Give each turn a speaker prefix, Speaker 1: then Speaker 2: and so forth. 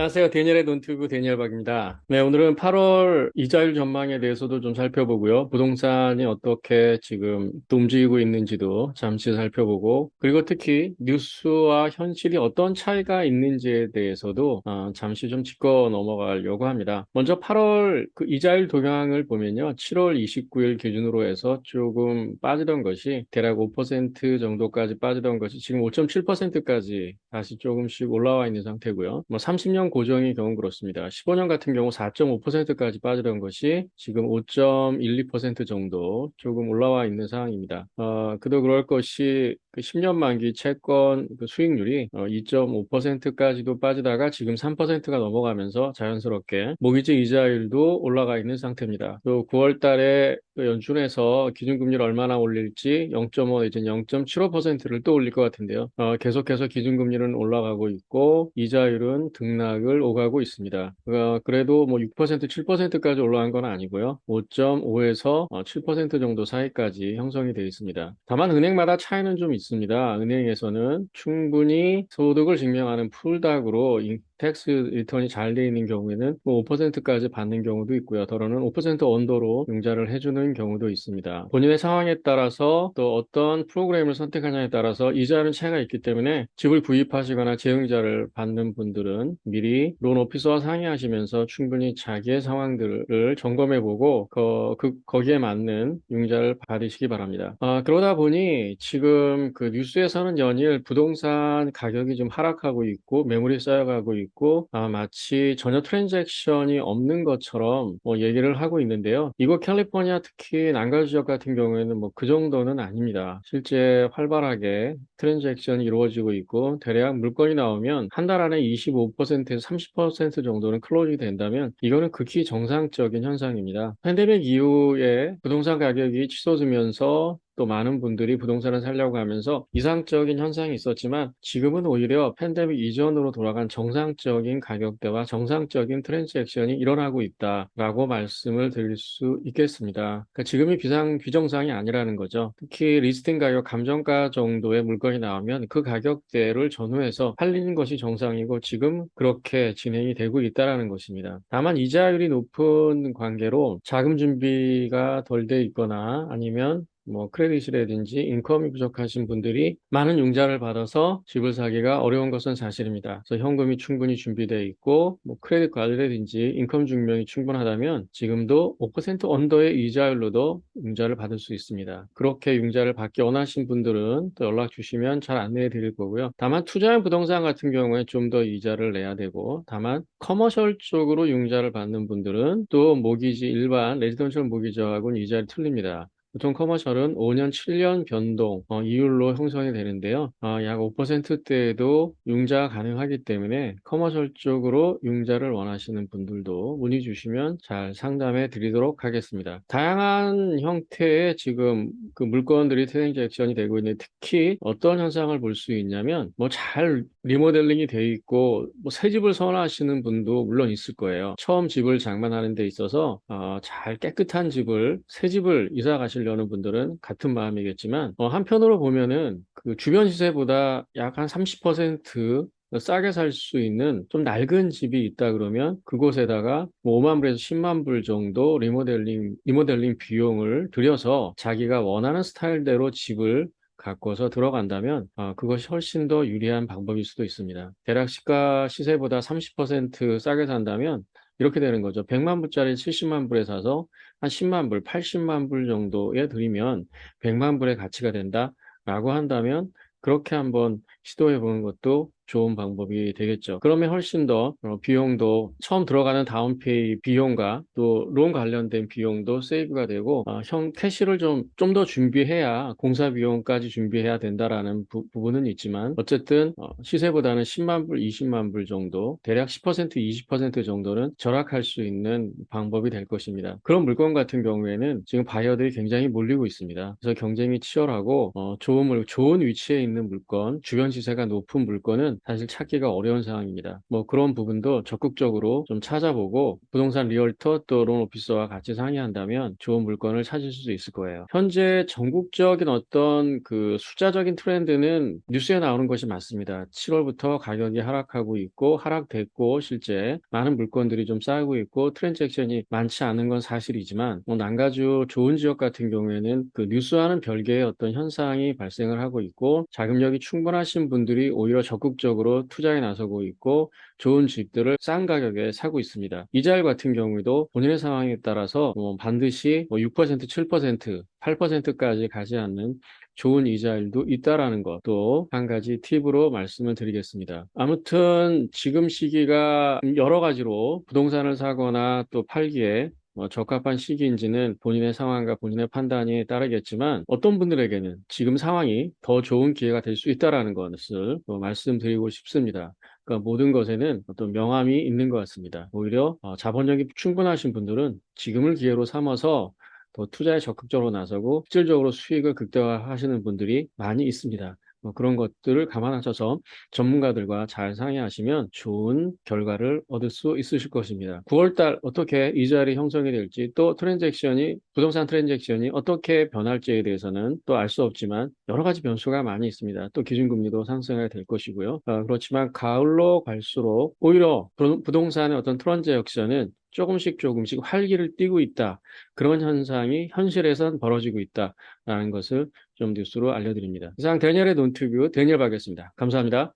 Speaker 1: 안녕하세요. 데니엘의 논튜브 데니엘박입니다. 네, 오늘은 8월 이자율 전망에 대해서도 좀 살펴보고요. 부동산이 어떻게 지금 또 움직이고 있는지도 잠시 살펴보고, 그리고 특히 뉴스와 현실이 어떤 차이가 있는지에 대해서도 잠시 좀 짚고 넘어가려고 합니다. 먼저 8월 그 이자율 동향을 보면요. 7월 29일 기준으로 해서 조금 빠지던 것이 대략 5% 정도까지 빠지던 것이 지금 5.7%까지 다시 조금씩 올라와 있는 상태고요. 뭐 30년 고정의 경우 그렇습니다. 15년 같은 경우 4.5%까지 빠지던 것이 지금 5.12% 정도 조금 올라와 있는 상황입니다. 그도 그럴 것이 그 10년 만기 채권 그 수익률이 2.5%까지도 빠지다가 지금 3%가 넘어가면서 자연스럽게 모기지 이자율도 올라가 있는 상태입니다. 또 9월 달에 또 연준에서 기준금리를 얼마나 올릴지 0.5 내지는 0.75%를 또 올릴 것 같은데요. 계속해서 기준금리는 올라가고 있고 이자율은 등락을 오가고 있습니다. 그래도 뭐 6%, 7%까지 올라간 건 아니고요. 5.5에서 7% 정도 사이까지 형성이 되어 있습니다. 다만 은행마다 차이는 좀 있습니다. 은행에서는 충분히 소득을 증명하는 풀닥으로 텍스 리턴이 잘 돼 있는 경우에는 뭐 5%까지 받는 경우도 있고요. 더러는 5% 언더로 융자를 해주는 경우도 있습니다. 본인의 상황에 따라서 또 어떤 프로그램을 선택하냐에 따라서 이자는 차이가 있기 때문에 집을 구입하시거나 재융자를 받는 분들은 미리 론 오피서와 상의하시면서 충분히 자기의 상황들을 점검해보고 거기에 맞는 융자를 받으시기 바랍니다. 그러다 보니 지금 그 뉴스에서는 연일 부동산 가격이 좀 하락하고 있고 매물이 쌓여가고 있고 마치 전혀 트랜잭션이 없는 것처럼 뭐 얘기를 하고 있는데요. 이곳 캘리포니아 특히 난간 지역 같은 경우에는 뭐 그 정도는 아닙니다. 실제 활발하게 트랜잭션이 이루어지고 있고 대략 물건이 나오면 한 달 안에 25%에서 30% 정도는 클로징이 된다면 이거는 극히 정상적인 현상입니다. 팬데믹 이후에 부동산 가격이 치솟으면서 또 많은 분들이 부동산을 살려고 하면서 이상적인 현상이 있었지만 지금은 오히려 팬데믹 이전으로 돌아간 정상적인 가격대와 정상적인 트랜잭션이 일어나고 있다라고 말씀을 드릴 수 있겠습니다. 그러니까 지금이 비정상이 아니라는 거죠. 특히 리스팅 가격 감정가 정도의 물건이 나오면 그 가격대를 전후해서 팔리는 것이 정상이고 지금 그렇게 진행이 되고 있다는 것입니다. 다만 이자율이 높은 관계로 자금 준비가 덜 돼 있거나 아니면 뭐 크레딧이라든지 인컴이 부족하신 분들이 많은 융자를 받아서 집을 사기가 어려운 것은 사실입니다. 그래서 현금이 충분히 준비되어 있고 뭐 크레딧 관리라든지 인컴 증명이 충분하다면 지금도 5% 언더의 이자율로도 융자를 받을 수 있습니다. 그렇게 융자를 받기 원하신 분들은 또 연락 주시면 잘 안내해 드릴 거고요. 다만 투자형 부동산 같은 경우에 좀 더 이자를 내야 되고 다만 커머셜 쪽으로 융자를 받는 분들은 또 모기지 일반 레지던셜 모기지하고는 이자율이 틀립니다. 보통 커머셜은 5년, 7년 변동 이율로 형성이 되는데요. 약 5%대에도 융자가 가능하기 때문에 커머셜 쪽으로 융자를 원하시는 분들도 문의 주시면 잘 상담해 드리도록 하겠습니다. 다양한 형태의 지금 그 물건들이 트랜잭션이 되고 있는데 특히 어떤 현상을 볼 수 있냐면 뭐 잘 리모델링이 돼 있고 뭐 새 집을 선호하시는 분도 물론 있을 거예요. 처음 집을 장만하는 데 있어서 잘 깨끗한 집을 새 집을 이사 가시려는 분들은 같은 마음이겠지만 한편으로 보면은 그 주변 시세보다 약 한 30% 싸게 살 수 있는 좀 낡은 집이 있다 그러면 그곳에다가 뭐 5만 불에서 10만 불 정도 리모델링 비용을 들여서 자기가 원하는 스타일대로 집을 가꿔서 들어간다면 그것이 훨씬 더 유리한 방법일 수도 있습니다. 대략 시가 시세보다 30% 싸게 산다면 이렇게 되는 거죠. 100만 불짜리 70만 불에 사서 한 10만 불, 80만 불 정도에 들이면 100만 불의 가치가 된다라고 한다면 그렇게 한번 시도해 보는 것도 좋은 방법이 되겠죠. 그러면 훨씬 더 비용도 처음 들어가는 다운페이 비용과 또 론 관련된 비용도 세이브가 되고 캐시를 좀 더 준비해야 공사 비용까지 준비해야 된다라는 부분은 있지만 어쨌든 시세보다는 10만 불, 20만 불 정도 대략 10%, 20% 정도는 절약할 수 있는 방법이 될 것입니다. 그런 물건 같은 경우에는 지금 바이어들이 굉장히 몰리고 있습니다. 그래서 경쟁이 치열하고 좋은 위치에 있는 물건, 주변 시세가 높은 물건은 사실 찾기가 어려운 상황입니다. 뭐 그런 부분도 적극적으로 좀 찾아보고 부동산 리얼터 또 론 오피서와 같이 상의한다면 좋은 물건을 찾을 수 있을 거예요. 현재 전국적인 어떤 그 숫자적인 트렌드는 뉴스에 나오는 것이 맞습니다. 7월부터 가격이 하락하고 있고 하락됐고 실제 많은 물건들이 좀 쌓이고 있고 트랜잭션이 많지 않은 건 사실이지만 뭐 난가주 좋은 지역 같은 경우에는 그 뉴스와는 별개의 어떤 현상이 발생을 하고 있고 자금력이 충분하신 분들이 오히려 적극적으로 투자에 나서고 있고 좋은 집들을 싼 가격에 사고 있습니다. 이자율 같은 경우에도 본인의 상황에 따라서 뭐 반드시 뭐 6%, 7%, 8%까지 가지 않는 좋은 이자율도 있다라는 것도 한 가지 팁으로 말씀을 드리겠습니다. 아무튼 지금 시기가 여러 가지로 부동산을 사거나 또 팔기에 적합한 시기인지는 본인의 상황과 본인의 판단이 따르겠지만 어떤 분들에게는 지금 상황이 더 좋은 기회가 될 수 있다라는 것을 또 말씀드리고 싶습니다. 그러니까 모든 것에는 어떤 명암이 있는 것 같습니다. 오히려 자본력이 충분하신 분들은 지금을 기회로 삼아서 더 투자에 적극적으로 나서고 실질적으로 수익을 극대화하시는 분들이 많이 있습니다. 그런 것들을 감안하셔서 전문가들과 잘 상의하시면 좋은 결과를 얻을 수 있으실 것입니다. 9월달 어떻게 이자율이 형성이 될지 또 부동산 트랜잭션이 어떻게 변할지에 대해서는 또 알 수 없지만 여러 가지 변수가 많이 있습니다. 또 기준금리도 상승해야 될 것이고요. 그렇지만 가을로 갈수록 오히려 부동산의 어떤 트랜잭션은 조금씩 조금씩 활기를 띠고 있다. 그런 현상이 현실에선 벌어지고 있다라는 것을 좀 뉴스로 알려드립니다. 이상 데니엘의 논투뷰 데니엘 박이었습니다. 감사합니다.